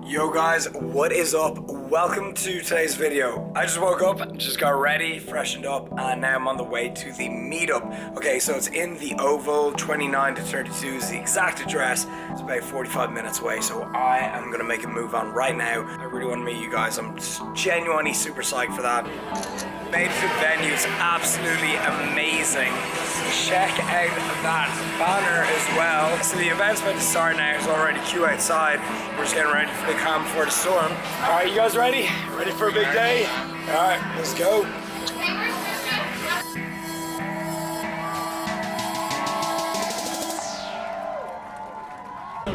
Yo guys, what is up? Welcome to today's video. I just woke up, just got ready, freshened up, and now I'm on the way to the meetup. Okay, so it's in the Oval, 29 to 32 is the exact address. It's about 45 minutes away, so I am gonna make a move on right now. I really want to meet you guys. I'm genuinely super psyched for that. Made it to the venue, it's absolutely amazing. Check out that banner as well. So the event's about to start now. There's already queue outside. We're just getting ready for the calm before the storm. All right, you guys ready? Ready for a big day? All right, let's go.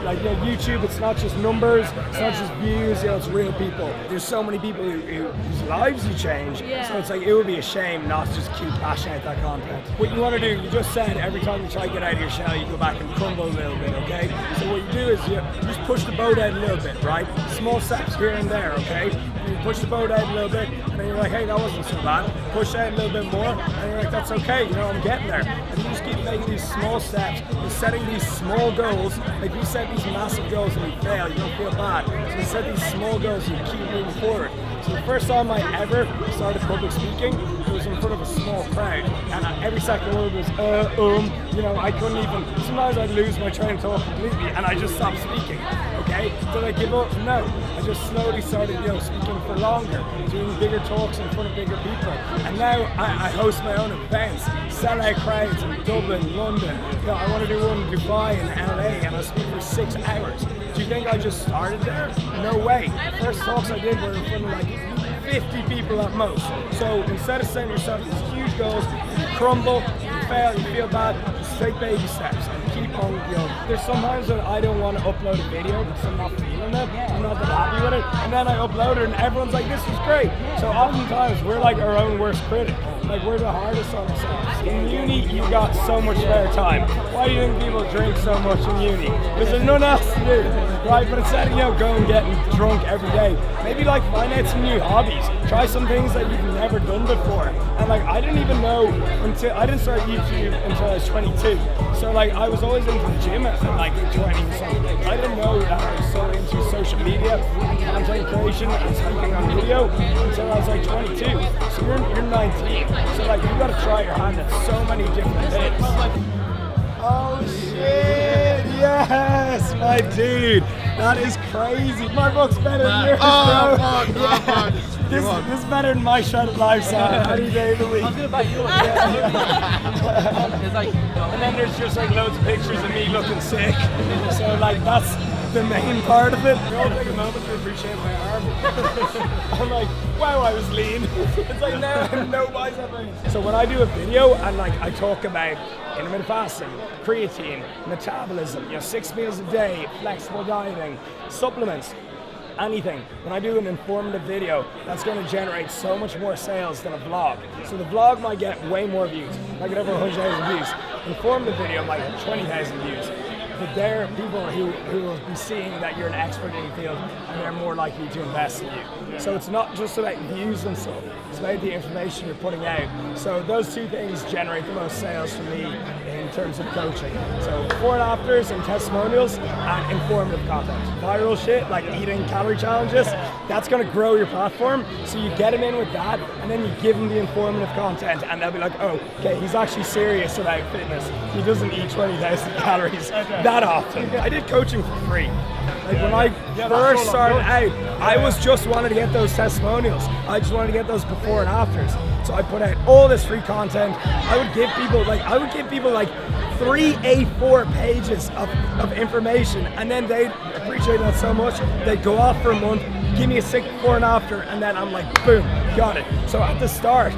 Like, you know, YouTube, it's not just numbers, it's not just views, you know, it's real people. There's so many people whose lives you change, so it's like, it would be a shame not to just keep bashing out that content. What you want to do, you just said every time you try to get out of your shell, you go back and crumble a little bit, okay? So what you do is you just push the boat out a little bit, right? Small steps here and there, okay? You push the boat out a little bit, and then you're like, hey, that wasn't so bad. Push out a little bit more, and you're like, that's okay, you know, I'm getting there. And you just keep making these small steps, you're setting these small goals, like you set these massive goals and you fail, you don't feel bad. So you set these small goals and you keep moving forward. So the first time I ever started public speaking, it was in front of a small crowd, and every second word was you know, I couldn't even, sometimes I'd lose my train of thought completely and I just stopped speaking, okay? Did I give up? No. I just slowly started, you know, speaking for longer, doing bigger talks in front of bigger people. And now I host my own events, sell out crowds in Dublin, London. You know, I want to do one in Dubai and LA, and I speak for 6 hours. Do you think I just started there? No way. The first talks I did were in front of like 50 people at most. So instead of setting yourself these huge goals, you crumble, you fail, you feel bad, just take baby steps and keep on going. There's sometimes when I don't want to upload a video because I'm not feeling it, I'm not that happy with it, and then I upload it and everyone's like, this is great. So oftentimes we're like our own worst critic. Like, we're the hardest on ourselves. In uni, you got so much spare time. Why do you think people drink so much in uni? Because there's nothing else to do, right? But instead of, you know, going getting drunk every day, maybe like find out some new hobbies. Try some things that you've never done before. And like, I didn't even know until, I didn't start YouTube until I was 22. So like, I was always into the gym at like 20 or something. I didn't know that I was so into social media and content creation and speaking on video until I was like 22. So you're 19. So like, you gotta try your hand at so many different things. Oh shit, yes, my dude. That is crazy. My book's better than yours, bro. Fuck. This is better than my shredded lifestyle any day of the week. I was gonna buy yours. It's like, and then there's just like loads of pictures of me looking sick. So like, that's the main part of it. We all take a moment to appreciate my arm. I'm like, wow, I was lean. It's like, no biceps. So when I do a video and like I talk about intermittent fasting, creatine, metabolism, you know, 6 meals a day, flexible dieting, supplements, anything. When I do an informative video, that's going to generate so much more sales than a vlog. So the vlog might get way more views, might get over 100,000 views. Informative video might get 20,000 views. But there are people who will be seeing that you're an expert in the field and they're more likely to invest in you. So it's not just about views and stuff, it's about the information you're putting out. So those two things generate the most sales for me in terms of coaching. So before and afters and testimonials and informative content. Viral shit like eating calorie challenges, that's gonna grow your platform. So you get them in with that and then you give them the informative content and they'll be like, oh, okay, he's actually serious about fitness. He doesn't eat 20,000 calories. That often. I did coaching for free. Like when I first started out, I was just wanting to get those testimonials. I just wanted to get those before and afters. So I put out all this free content. I would give people like 3 A4 pages of information, and then they'd appreciate that so much. They'd go off for a month, give me a sick before and after, and then I'm like, boom, got it. So at the start,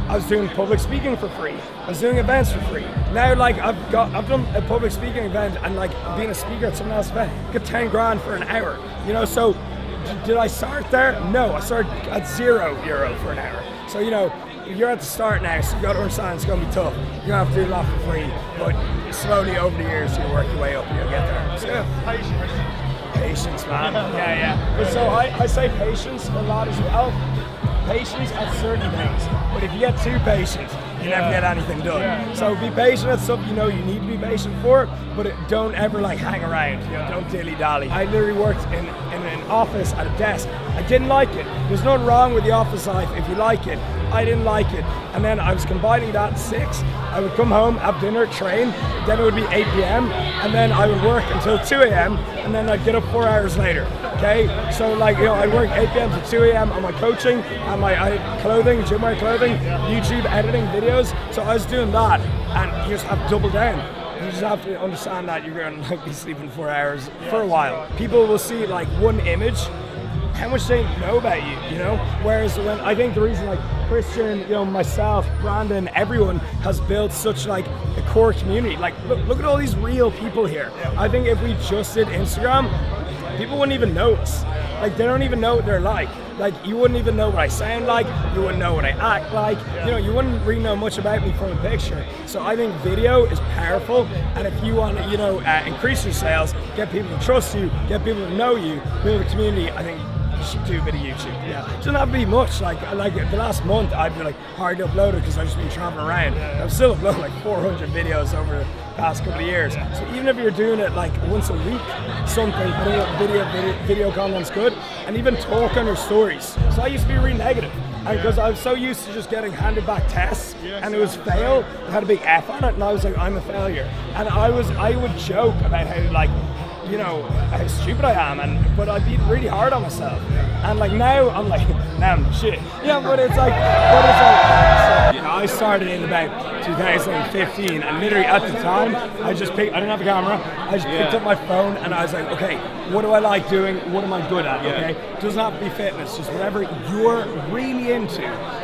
I was doing public speaking for free. I was doing events for free. Now, like, I've done a public speaking event and like being a speaker at someone else's event, I got 10 grand for an hour. You know, so did I start there? No, I started at €0 for an hour. So, you know, you're at the start now, so you got to understand it's going to be tough. You're going to have to do a lot for free, but slowly over the years, you'll work your way up and you'll get there. So, patience, man. Yeah. But so I say patience a lot as well. Patience at certain things, but if you get too patient, you never get anything done. So be patient at stuff you know you need to be patient for, but don't ever like hang around. Don't dilly-dally. I literally worked in an office at a desk. I didn't like it. There's nothing wrong with the office life if you like it. I didn't like it. And then I was combining that at 6. I would come home, have dinner, train, then it would be 8 p.m. and then I would work until 2 a.m. and then I'd get up 4 hours later. Okay? So like, I'd work 8 p.m. to 2 a.m. on my coaching, and my clothing, gym wear clothing, YouTube editing videos. So I was doing that, and you just have to double down. You just have to understand that you're going to be sleeping 4 hours for a while. People will see like one image, how much they know about you, Whereas when I think the reason like Christian, myself, Brandon, everyone has built such like a core community. Like look at all these real people here. I think if we just did Instagram, people wouldn't even know us. Like they don't even know what they're like. Like you wouldn't even know what I sound like, you wouldn't know what I act like, you wouldn't really know much about me from a picture. So I think video is powerful, and if you want to, increase your sales, get people to trust you, get people to know you, build a community, I think you should do a bit of YouTube. Yeah. It doesn't have to be much. Like the last month I've been like hard to upload it because I've just been traveling around. I've still uploaded like 400 videos over the past couple of years. So even if you're doing it like once a week, something, video content's good, and even talk on your stories. So I used to be really negative, because I was so used to just getting handed back tests, and it was fail, it had a big F on it, and I was like, I'm a failure. And I would joke about how like, how stupid I am, but I'd be really hard on myself. And like now I'm like, I'm shit. Yeah, but it's like, I started in about 2015, and literally at the time, I didn't have a camera, I just picked up my phone and I was like, okay, what do I like doing? What am I good at? Okay, it doesn't have to be fitness, just whatever you're really into,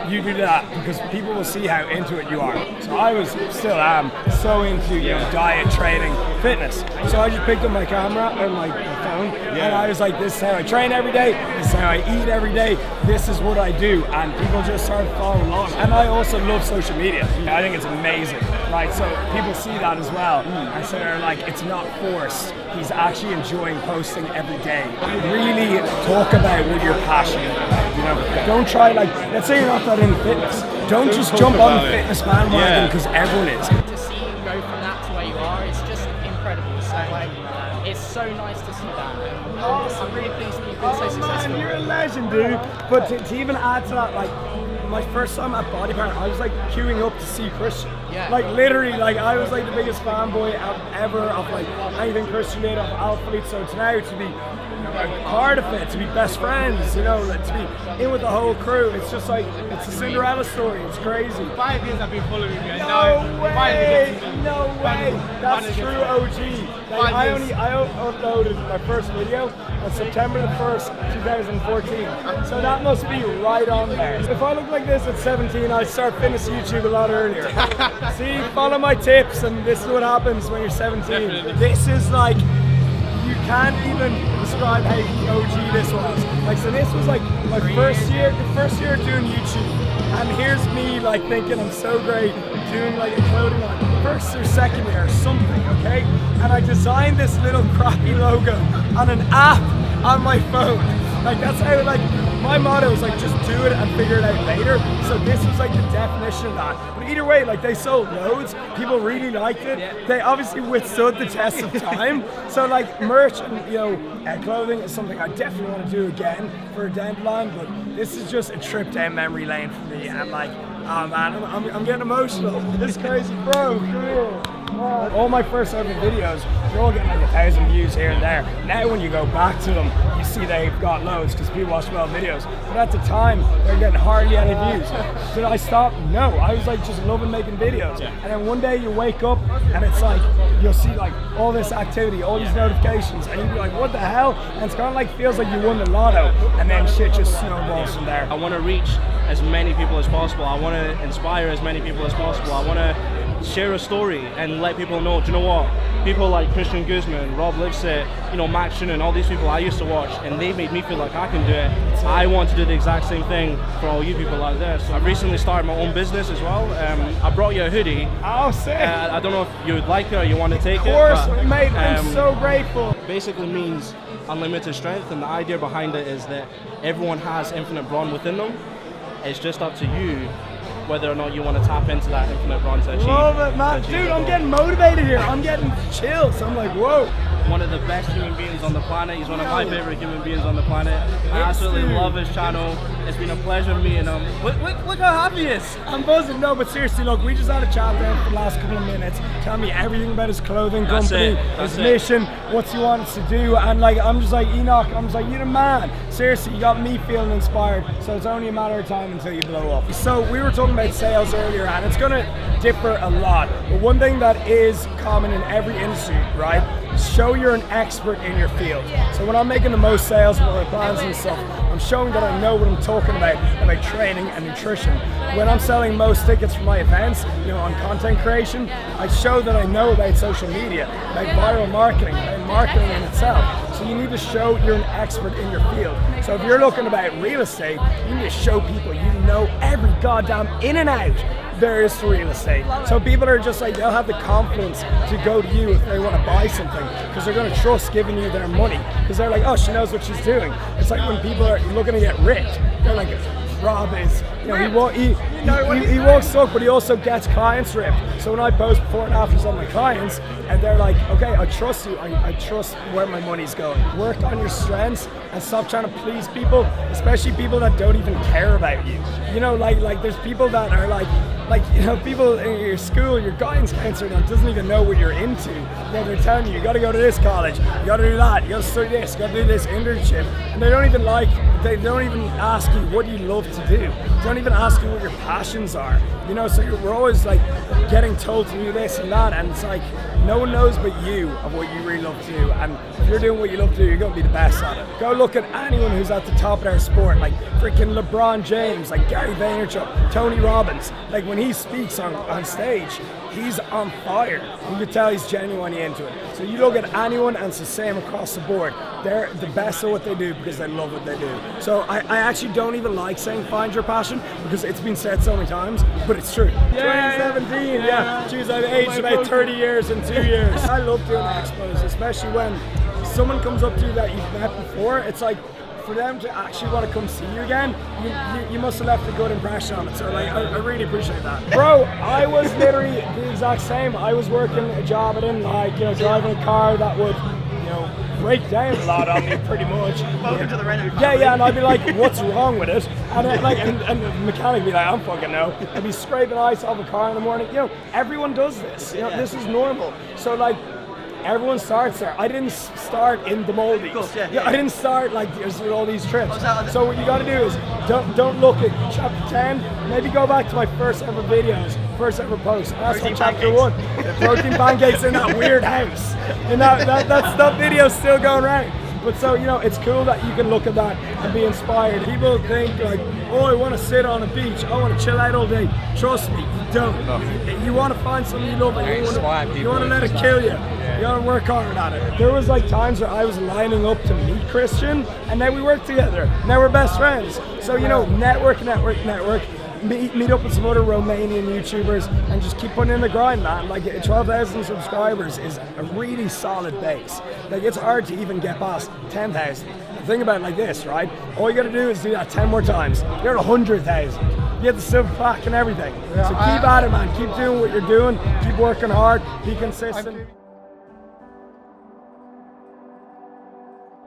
you do that, because people will see how into it you are. So I still am so into diet, training, fitness. So I just picked up my camera and my phone, and I was like, this is how I train every day, this is how I eat every day, this is what I do, and people just started following along. And I also love social media. I think it's amazing, right? So people see that as well, and so they're like, it's not forced. He's actually enjoying posting every day. Really talk about what you're passionate about. Don't try let's say you're not that into fitness. Don't just jump on the fitness bandwagon because everyone is. To see you go from that to where you are, it's just incredible. So it's so nice to see that. I'm really pleased that you've been so successful. Man, you're a legend, dude. But to even add to that, my first time at Body Power, I was like queuing up to see Christian. Yeah. Like literally, I was like the biggest fanboy ever of like anything Christian did, of Alphalete. So to now to be part of it, to be best friends, to be in with the whole crew, it's just like, it's a Cinderella story. It's crazy. 5 years I've been following you. And No way! That's true OG. I uploaded my first video on September the 1st, 2014. So that must be right on there. If I look like this at 17, I'd start fitness YouTube a lot earlier. See, follow my tips, and this is what happens when you're 17. Definitely. This is like, you can't even describe how OG this was. So this was like my first year doing YouTube, and here's me thinking I'm so great doing a clothing line, first or second year or something, okay? And I designed this little crappy logo on an app on my phone. That's how my motto is just do it and figure it out later. So this was the definition of that. But either way, they sold loads. People really liked it. They obviously withstood the test of time. So merch and clothing is something I definitely want to do again for a down line. But this is just a trip down memory lane for me. And oh man, I'm getting emotional. This is crazy, bro. Come here. All my first ever videos, they're all getting 1,000 views here and there. Now when you go back to them, you see they've got loads because people watch 12 videos. But at the time, they're getting hardly any views. Did I stop? No, I was just loving making videos. And then one day you wake up and it's you'll see all this activity, all these notifications, and you'll be like, what the hell? And it's kind of feels like you won the lotto, and then shit just snowballs from there. I want to reach as many people as possible. I want to inspire as many people as possible. I want to share a story and let people know, do you know what? People like Christian Guzman, Rob Lipsett, Max Shannon, all these people I used to watch, and they made me feel like I can do it. I want to do the exact same thing for all you people out there. So I've recently started my own business as well. I brought you a hoodie. Oh, sick! I don't know if you would like it or you want to take it. Of course, mate, I'm so grateful. Basically means unlimited strength, and the idea behind it is that everyone has infinite brawn within them. It's just up to you whether or not you want to tap into that infinite brawn to achieve. Love it, man. Dude, I'm getting motivated here. I'm getting chills. I'm like, whoa. one of the best human beings on the planet. He's one of my favorite human beings on the planet. I absolutely love his channel. It's been a pleasure meeting him. Look how happy he is. I'm buzzing. No, but seriously, look, we just had a chat there for the last couple of minutes. Tell me everything about his clothing company, his mission, what he wants to do, and like I'm just like Enoch. I'm just like, you're the man. Seriously, you got me feeling inspired. So it's only a matter of time until you blow up. So we were talking about sales earlier, and it's gonna differ a lot. But one thing that is common in every industry, right? Show you're an expert in your field. So when I'm making the most sales with my plans and stuff, I'm showing that I know what I'm talking about training and nutrition. When I'm selling most tickets for my events, you know, on content creation, I show that I know about social media, about viral marketing, about marketing in itself. So you need to show you're an expert in your field. So if you're looking about real estate, you need to show people you know every goddamn in and out there is to real estate. So people are just like, they'll have the confidence to go to you if they want to buy something, because they're going to trust giving you their money, because they're like, oh, she knows what she's doing. It's like when people are looking to get rich, they're like, Rob is, you know, he walks stuck, but he also gets clients ripped. So when I post before and afters on my clients, and they're like, okay, I trust you, I trust where my money's going. Work on your strengths and stop trying to please people, especially people that don't even care about you. You know, like there's people that are like, you know, people in your school, your guidance counselor that doesn't even know what you're into. You know, they're telling you got to go to this college, you got to do that, you got to study this, you got to do this internship, and they don't even ask you what you love to do. They don't even ask you what your passions are. You know, so we're always like getting told to do this and that, and it's like no one knows but you of what you really love to do. And if you're doing what you love to do, you're going to be the best at it. Go look at anyone who's at the top of their sport, like freaking LeBron James, like Gary Vaynerchuk, Tony Robbins. Like when he speaks on stage, he's on fire. You can tell he's genuinely into it. So you look at anyone and it's the same across the board. They're the best at what they do because they love what they do. So I actually don't even like saying find your passion, because it's been said so many times, but it's true. 2017, yeah. Jeez, I've aged about 30 years in 2 years. I love doing expos, especially when someone comes up to you that you've met before. It's like, for them to actually want to come see you again, you must have left a good impression on it. So like, I really appreciate that. Bro, I was literally the exact same. I was working a job I didn't like, you know, driving a car that would, you know, break down a lot on me pretty much. Welcome to the Renault. Yeah, and I'd be like, what's wrong with it? And the mechanic would be like, I don't fucking know. I'd be scraping ice off a car in the morning. You know, everyone does this. You know, this is normal. So like, everyone starts there. I didn't start in the Maldives. I didn't start like with all these trips. So what you got to do is don't look at chapter 10. Maybe go back to my first ever videos, first ever post. That's like chapter 1. The protein pancakes in that weird house. And that video's still going around. But so, you know, it's cool that you can look at that and be inspired. People think like, oh, I want to sit on a beach, I want to chill out all day. Trust me, you don't. You want to find something you love, and you want to let it kill you. You got to work hard at it. There was like times where I was lining up to meet Christian, and now we work together. Now we're best friends. So, you know, network. Meet up with some other Romanian YouTubers and just keep putting in the grind, man. Like 12,000 subscribers is a really solid base. Like it's hard to even get past 10,000. Think about it like this, right? All you gotta do is do that 10 more times. You're at 100,000. You get the silver plaque and everything. So keep at it, man. Keep doing what you're doing. Keep working hard. Be consistent.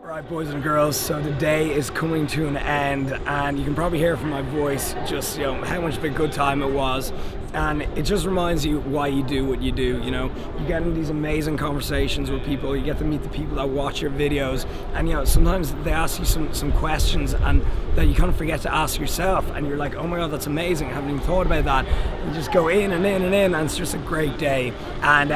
Right, boys and girls, so the day is coming to an end, and you can probably hear from my voice just, you know, how much of a good time it was. And it just reminds you why you do what you do. You know, you get in these amazing conversations with people, you get to meet the people that watch your videos, and you know, sometimes they ask you some questions and that you kind of forget to ask yourself, and you're like, oh my god, that's amazing, I haven't even thought about that. You just go in and in and in, and it's just a great day. And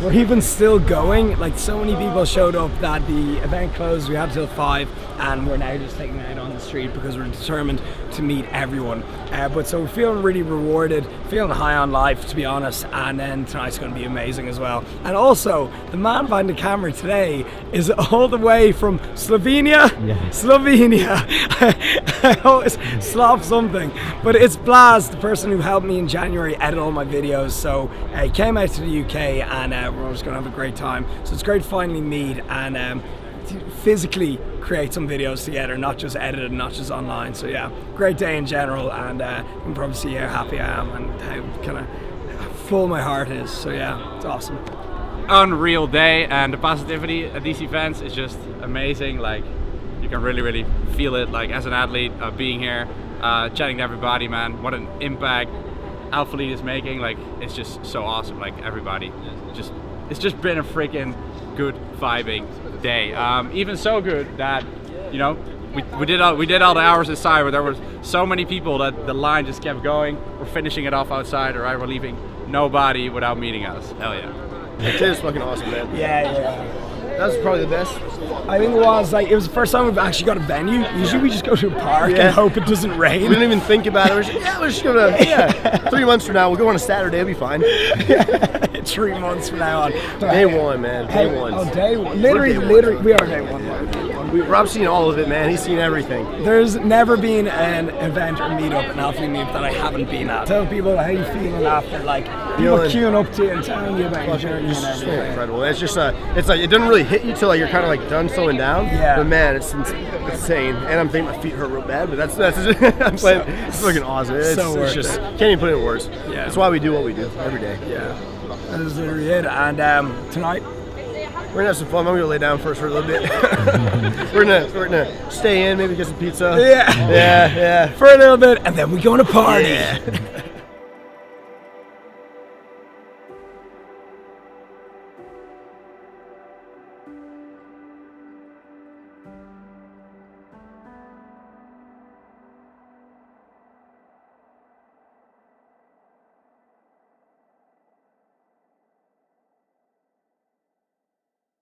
we're even still going. Like, so many people showed up that the event closed. We had till 5, and we're now just taking it out on the street because we're determined to meet everyone. But so we're feeling really rewarded, feeling high on life, to be honest. And then tonight's going to be amazing as well. And also, the man behind the camera today is all the way from Slovenia. Yes. Slovenia. I always slop something, but it's Blaz, the person who helped me in January edit all my videos. So he came out to the UK, and we're just going to have a great time. So it's great to finally meet and physically create some videos together, not just edited, not just online. So yeah, great day in general, and you can probably see how happy I am and how kind of full my heart is. So yeah, it's awesome. unreal day, and the positivity at these events is just amazing. Like, you can really feel it, like, as an athlete, being here, chatting to everybody, man. What an impact Alpha Lead is making. Like, it's just so awesome. Like, everybody, it's just been a freaking good vibing day. Even so good that, you know, we did all the hours inside, but there was so many people that the line just kept going. We're finishing it off outside, or we're leaving nobody without meeting us. Hell yeah. It is fucking awesome, man. Yeah. That was probably the best. I think it was the first time we've actually got a venue. Usually we just go to a park and hope it doesn't rain. We didn't even think about it. We're just gonna, 3 months from now, we'll go on a Saturday, it'll be fine. 3 months from now on. Day one, man. Day one. Oh, day one. Literally, we are day one. Rob's seen all of it, man. He's seen everything. There's never been an event or meetup, an athlete meetup that I haven't been at. Tell people how you feeling after, like, people queuing up to you and telling you about your journey and everything. So incredible. It's just, it's like, it doesn't really hit you till like you're kind of like done slowing down. Yeah. But man, it's insane. And I'm thinking my feet hurt real bad, but that's I'm playing, it's fucking awesome. It's just, can't even put it in words. Yeah. That's why we do what we do every day. Yeah. That is literally it. And tonight, we're gonna have some fun. I'm gonna lay down first for a little bit. we're gonna stay in, maybe get some pizza. Yeah. Yeah. For a little bit, and then we're going to party. Yeah.